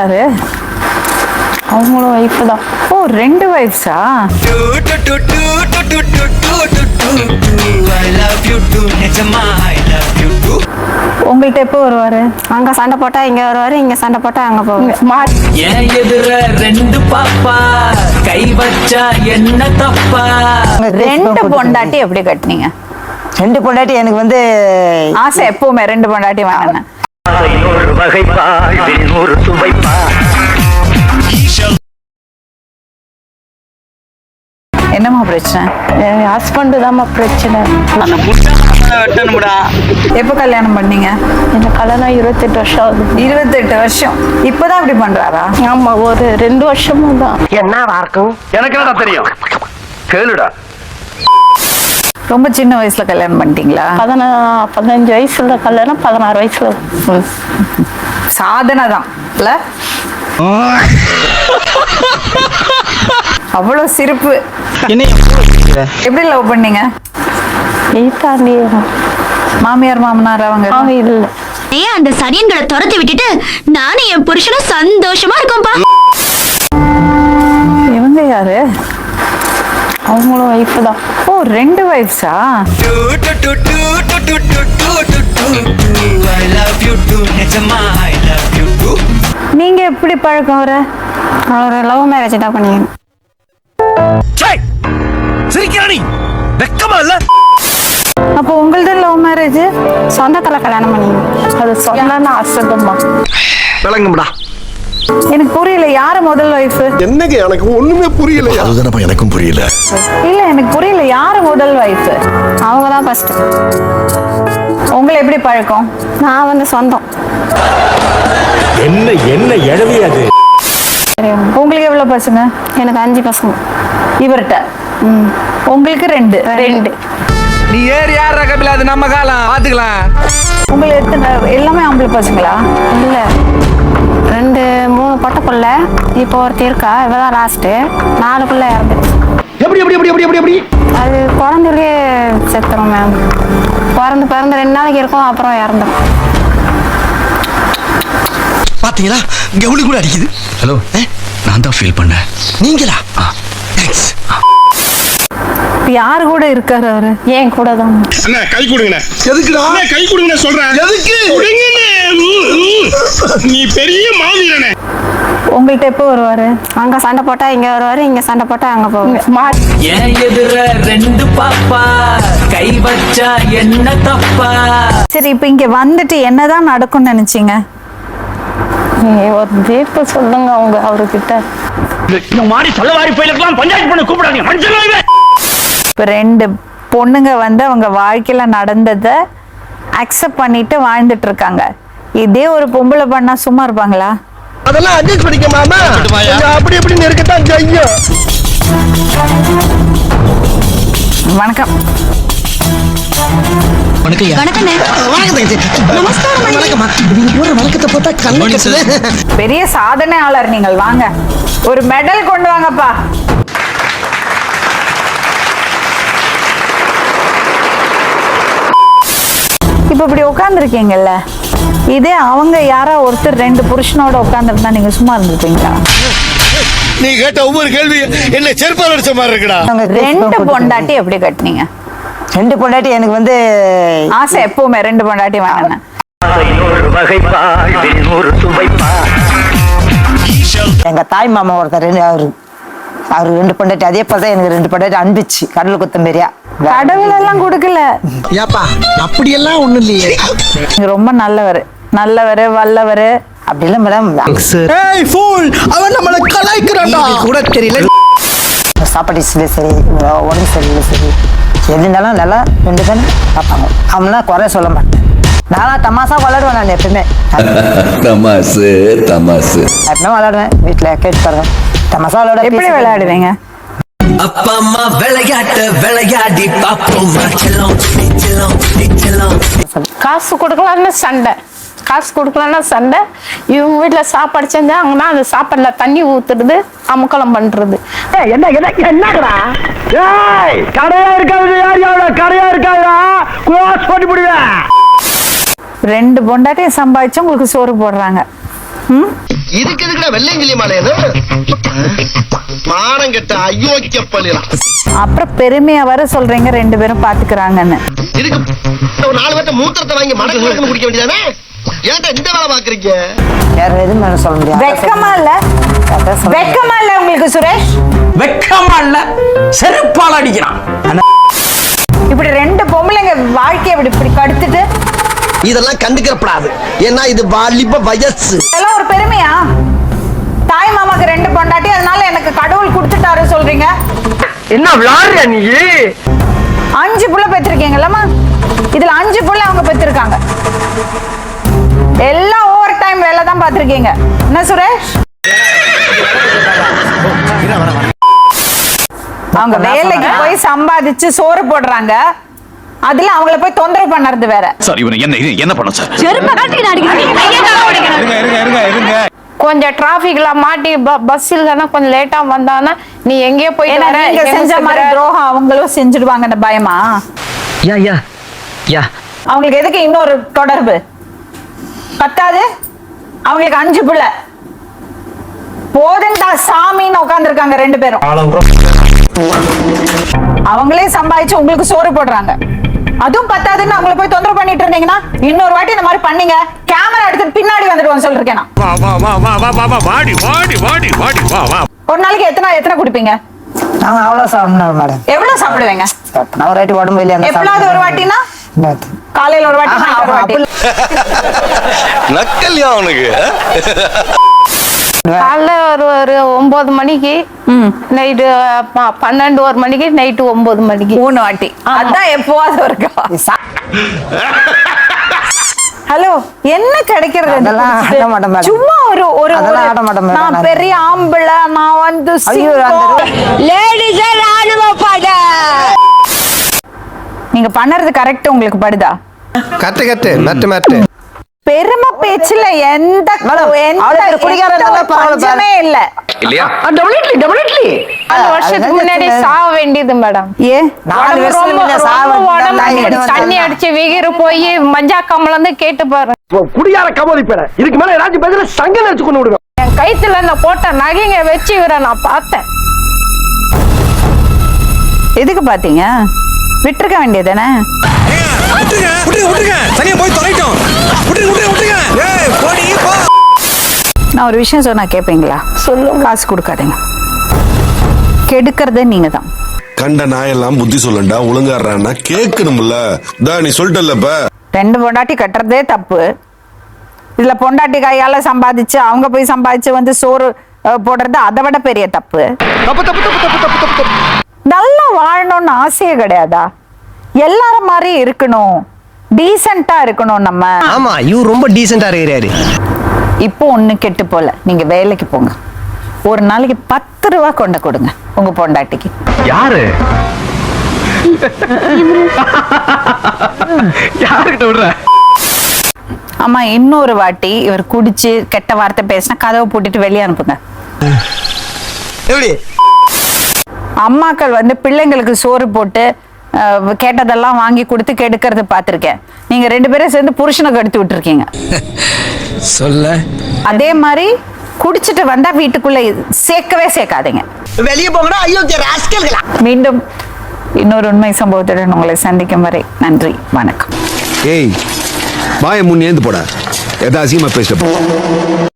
யாரு? அவங்களும் ஒய்ஃப் தான். ஓ, 2 வைஃப்ஸா? உங்கள்கிட்ட எப்போ வருவாரு? அங்க சண்டை போட்டா இங்க வருவாரு, இங்க சண்டை போட்டா அங்க போவாரு. ஏன் எதிர 2 பாப்பா கை வச்சா என்ன தப்பா? 2 பொண்டாட்டி எப்படி கட்டினீங்க? 2 பொண்டாட்டி எனக்கு வந்து ஆசை எப்பவுமே 2 பொண்டாட்டி வாங்கினேன். ஒரு வகைப்பா ஒரு சுவைப்பா. என்னம்மா பிரச்சனை? என் ஹஸ்பண்டு தான்மா பிரச்சனை. எப்போ கல்யாணம் பண்ணீங்க? இந்த கல்யாணம் 28 வருஷம் ஆகுது. 28 வருஷம். இப்பதான் அப்படி பண்றாரா? ஆமா, ஒரு 2 வருஷமும் தான். என்னவா இருக்கும்? எனக்கு என்னடா தெரியும், கேளுடா. ரொம்ப சின்ன வயசுல கல்யாணம் பண்ணிட்டீங்களா? 15 வயசுல கல்யாணம், 16 வயசுல. சாதனை தான் இல்ல? அவ்வளவு சிரிப்பு. எப்படி லவ் பண்ணீங்க? தாண்டி மாமியார் மாமனார் அவங்க இல்ல. ஏன் அந்த சரியன்களை துரத்தி விட்டுட்டு நானும் என் புருஷனும் சந்தோஷமா இருக்கோம்பா. இவங்க யாரு? அவங்களும் ஒய்ஃப் தான். ஓ, 2 வைஃப்ஸா? நீங்க எப்படி பழக்கம் அவரை? அவர் லவ் மேரேஜ் தான் பண்ணீங்க. சிரிக்கிறானி, வெக்கமா இல்ல? அப்போ உங்களது லவ் மேரேஜ்? சொந்தத்துல கல்யாணம் பண்ணீங்க. அது சொந்தம்னு ஆசைமா. விளங்கும்டா. எனக்கு புரியல, யாரு முதல் வைஃப்? என்னங்க எனக்கு ஒண்ணுமே புரியல. அதுதானப்பா எனக்கும் புரியல. இல்ல எனக்கு புரியல, யாரு முதல் வைஃப்? அவங்க தான் ஃபர்ஸ்ட். உங்களை எப்படி பழக்கம்? நான் வந்து சொந்தம். என்ன என்ன எழவி அது? உங்களுக்கு எவ்வளவு பசங்க? எனக்கு 5 பசங்க. இவர்கிட்ட உங்களுக்கு 2. நீ ஏறி யார் ரகபில, அது நம்ம காலம் பாத்துக்கலாம். உங்களுக்கு எத்தனை? எல்லாமே ஆம்பளை பசங்களா? இல்ல, 2 3 பொட்ட புள்ள. இப்போ ஒருத்தி இருக்கா, இவதான் லாஸ்ட். 4 புள்ள இறந்துச்சு. எப்படி எப்படி எப்படி எப்படி எப்படி? அது பிறந்துருக்கே செத்துரும் மேம். பிறந்து 2 நாளைக்கு இருக்கும், அப்புறம் இறந்துடும். பாத்தீங்களா, கவுளி கூட அடிக்குது. ஹலோ, நான் தான் ஃபீல் பண்ணேன். நீங்களா? தேங்க்ஸ். யாரு கூட இருக்காரு அவரு? ஏன் கூட தான். அண்ணா கை கொடுங்கண்ணே. எதுக்குடா? அண்ணா கை கொடுங்கண்ணே சொல்றேன். எதுக்கு? கொடுங்கண்ணே. நீ பெரிய மாவீரனே. உங்கள்கிட்ட எப்போ வருவாரு? அங்க சண்டை போட்டா இங்க வருவாரு, இங்க சண்டை போட்டா அங்க போவாரு. ஏன் எதிர 2 பாப்பா கை வச்சா என்ன தப்பா? சரி, இப்ப இங்க வந்துட்டு என்னதான் நடக்கும்னு நினைச்சீங்க? ஒரு தீர்ப்பு சொல்லுங்க அவங்க அவர்கிட்ட. இந்த மாதிரி சொல்லவாரி போயிலாம் பஞ்சாயத்து பண்ண கூப்பிடாதீங்க. மனுஷங்களே, இப்ப 2 பொண்ணுங்க வந்து அவங்க வாழ்க்கையில நடந்ததை அக்செப்ட் பண்ணிட்டு வாழ்ந்துட்டு இருக்காங்க. இதே ஒரு பொம்பளை பண்ணா சும்மா இருப்பாங்களா? அதெல்லாம் அட்ஜஸ்ட் பண்ணிக்க மாமா. அப்படி எப்படி இருக்கத்தான் செய்யும். வணக்கம். பெரிய சாதனையாளர் நீங்கள், வாங்க ஒரு மெடல் கொண்டு வாங்கப்பா. இப்ப இப்படி உட்கார்ந்துருக்கீங்கல்ல, இதே அவங்க யாரா ஒருத்தர் 2 புருஷனோட உட்கார்ந்துருந்தா நீங்க சும்மா இருந்திருப்பீங்களா? நீ கேட்ட ஒவ்வொரு கேள்வி என்ன செருப்பால் அடிச்ச மாதிரி இருக்குடா. 2 பொண்டாட்டி எப்படி கட்டினீங்க? 2 பொண்டாட்டி எனக்கு வந்து ஆசை எப்பவுமே 2 பொண்டாட்டி வாங்கினேன். ஒரு வகைப்பா ஒரு சுவைப்பா. எங்க தாய் மாமா ஒருத்தர் அவரு 2 பொண்டாட்டி. அதே போல தான் எனக்கு 2 பொண்டாட்டி அனுப்பிச்சு. கடல் குத்தம் பெரியா கடவுள் எல்லாம் கொடுக்கல. ஏப்பா அப்படியெல்லாம் ஒண்ணும் இல்லையே. நீங்க ரொம்ப நல்லவரு வல்லவரு அப்படி இல்ல மேடம். ஏய் ஃபூல், அவன் நம்மள கலாய்க்கறான்டா. கூட தெரியல. சாப்பாடு சரி, உடம்பு சரியில்லை, சரி எது இருந்தாலும் நல்லா 2 பேரும் பார்ப்பாங்க. அவனா குறை சொல்ல மாட்டேன். நானா தமாசா விளையாடுவேன். நான் எப்பவுமே தமாசு எப்பவுமே விளையாடுவேன். வீட்டுல கேட்டு பாருங்க. தமாசா விளையாட. எப்படி விளையாடுவீங்க? அப்பா அம்மா விளையாடி பாப்போம். காசு கொடுக்கலான்னு சண்டை, காசு கொடுக்கலன்னா சண்டை. இவங்க வீட்டுல சாப்பாடு செஞ்சாங்கன்னா அந்த சாப்பாடுல தண்ணி ஊத்துறது, அமுக்கலம் பண்றது. என்ன என்னடா? ஏய், கடையா இருக்காது. யார் கடையா இருக்காதா? க்ளோஸ் பண்ணி முடியா? 2 பொண்டாட்டியும் சம்பாதிச்சு உங்களுக்கு சோறு போடுறாங்க. இதுக்கு எதுக்குடா வெள்ளையங்கிலி மாலையது மானம் கெட்ட அயோக்கிய பள்ளிலாம் அப்புறம் பெருமையா வர சொல்றீங்க 2 பேரும் பாத்துக்கிறாங்கன்னு. இதுக்கு ஒரு 4 பேர்த்த மூத்திரத்தை வாங்கி மடக்கு மடக்குன்னு குடிக்க வேண்டியதானே? ஏன்டா இந்த வேலை பாக்குறீங்க? வேற எதுவும் மேல சொல்ல முடியாது. வெக்கமா இல்ல? வெக்கமா இல்ல உங்களுக்கு சுரேஷ்? வெக்கமா இல்ல செருப்பால அடிக்கிறான். இப்படி 2 பொம்பளைங்க வாழ்க்கையை இப்படி கடுத்துட்டு இதெல்லாம் கண்டுக்கப்படாது. ஏன்னா இது வாலிப வயசு. இதெல்லாம் ஒரு பெருமையா? தாய் மாமாக்கு 2 பொண்டாட்டி, அதனால எனக்கு கடவுள் கொடுத்துட்டாரு சொல்றீங்க. என்ன விளையாடுற நீ? 5 புள்ள பெற்றிருக்கீங்களா? இதுல 5 புள்ள அவங்க பெற்றிருக்காங்க. எல்லாம் ஓவர் டைம் வேலை தான் பாத்திருக்கீங்க. என்ன சுரேஷ்? அவங்க வேலைக்கு போய் சம்பாதிச்சு சோறு போடுறாங்க, அதுல அவங்கள போய் தொந்தரவு பண்ணறது வேற. சார் இவனை என்ன பண்ண சார்? கொஞ்சம் டிராபிக்ல மாட்டி பஸ் இல்லைன்னா கொஞ்சம் லேட்டா வந்தானா நீ எங்கேயோ போய் நீங்க செஞ்ச மாதிரி துரோகம் அவங்களும் செஞ்சுடுவாங்கன்னு பயமா? அவங்களுக்கு எதுக்கு இன்னொரு தொடர்பு? பத்தாது அவங்களுக்கு 5 புள்ள போதுண்டா சாமின்னு உட்கார்ந்துருக்காங்க 2 பேரும். அவங்களே சம்பாதிச்சு உங்களுக்கு சோறு போடுறாங்க. அதுவும் பத்தாதுன்னு அவங்களை போய் தொந்தரவு பண்ணிட்டு இருந்தீங்கன்னா இன்னொரு வாட்டி இந்த மாதிரி பண்ணீங்க, கேமரா எடுத்து பின்னாடி வந்துடுவோம் சொல்லிருக்கேன். ஒரு நாளைக்கு எத்தனை குடிப்பீங்க? நாங்க அவ்வளவு சாப்பிடணும் மேடம். எவ்வளவு சாப்பிடுவீங்க? நான் ஒரு வாட்டி உடம்பு இல்லையா எப்பளாவது ஒரு வாட்டினா? காலையில ஒரு வாட்டி, night ஒரு வாட்டி. நக்கல்யா அவனுக்கு. காலைல ஒரு 9 மணிக்கு, நைட்டு 12 1 மணிக்கு, நைட்டு 9 மணிக்கு 3 வாட்டி. அதான் எப்பவாவது இருக்கா? ஹலோ, என்ன கிடைக்கிறது? அதெல்லாம் ஆட மாட்டேன் மேடம். சும்மா ஒரு அதெல்லாம் ஆட மாட்டேன் மேடம். நான் பெரிய ஆம்பளை, நான் வந்து லேடிஸ் நீங்க பண்ணறது கரெக்ட் உங்களுக்கு படுதா? கட்டு மேட்டு பெருமை பேச்சுல எந்த பஞ்சமே இல்ல இல்லையா? அந்த வருஷத்துக்கு முன்னாடி சாவ வேண்டியது மேடம். தண்ணி அடிச்சு விகிறு போய் மஞ்சா கம்மல இருந்து கேட்டு பாரு. குடியார கமோதி பேர இதுக்கு மேல ஏதாச்சும் பேசல சங்க நினைச்சு கொண்டு விடுவேன். என் கைத்துல இந்த போட்ட நகைங்க வச்சு இவரை நான் பார்த்தேன். எதுக்கு பாத்தீங்க? விட்டுருக்க வேண்டியதானே? நான் ஒரு விஷயம் சொன்னா கேப்பீங்களா? சொல்லுங்க. காசு கொடுக்காதீங்க. கெடுக்கிறதே நீங்க தான். கண்ட நாயெல்லாம் புத்தி சொல்லண்டா ஒழுங்காடுறான்னா கேட்கணும்ல. நீ சொல்லிட்டல்லப்ப 2 பொண்டாட்டி கட்டுறதே தப்பு. இதுல பொண்டாட்டி கையால சம்பாதிச்சு அவங்க போய் சம்பாதிச்சு வந்து சோறு போடுறது அதை விட பெரிய தப்பு. நல்லா வாழணும்னு ஆசையே கிடையாதா? எல்லாரும் மாதிரி இருக்கணும், டீசென்ட்டா இருக்கணும் நம்ம. ஆமா, இவரு ரொம்ப டீசென்ட்டா இருக்காரு. இப்போ ஒண்ணு கெட்டு போல, நீங்க வேலைக்கு போங்க. ஒரு நாளைக்கு 10 ரூபா கொண்டு கொடுங்க உங்க பொண்டாட்டிக்கு. யாரு யாருக்கிட்ட விடுற? ஆமா, இன்னொரு வாட்டி இவர் குடிச்சு கெட்ட வார்த்தை பேசினா கதவை பூட்டிட்டு வெளியே அனுப்புங்க. எப்படி? அம்மாக்கள் வந்து பிள்ளைங்களுக்கு சோறு போட்டு கேட்டதெல்லாம் வாங்கி கொடுத்து கெடுக்கிறது பார்த்திருக்கேன். நீங்க 2 பேரும் சேர்ந்து புருஷனை கெடுத்து விட்டுருக்கீங்க. சொல்ல அதே மாதிரி குடிச்சிட்டு வந்தா வீட்டுக்குள்ள சேர்க்கவே சேர்க்காதீங்க. வெளியே போங்கடா அயோக்கிய ராஸ்கல்களா. மீண்டும் இன்னொரு உண்மை சம்பவத்துடன் உங்களை சந்திக்கும் வரை நன்றி, வணக்கம். ஏய் வாய முன்னேந்து போட. எதா அசிங்கமா பேசிட்ட.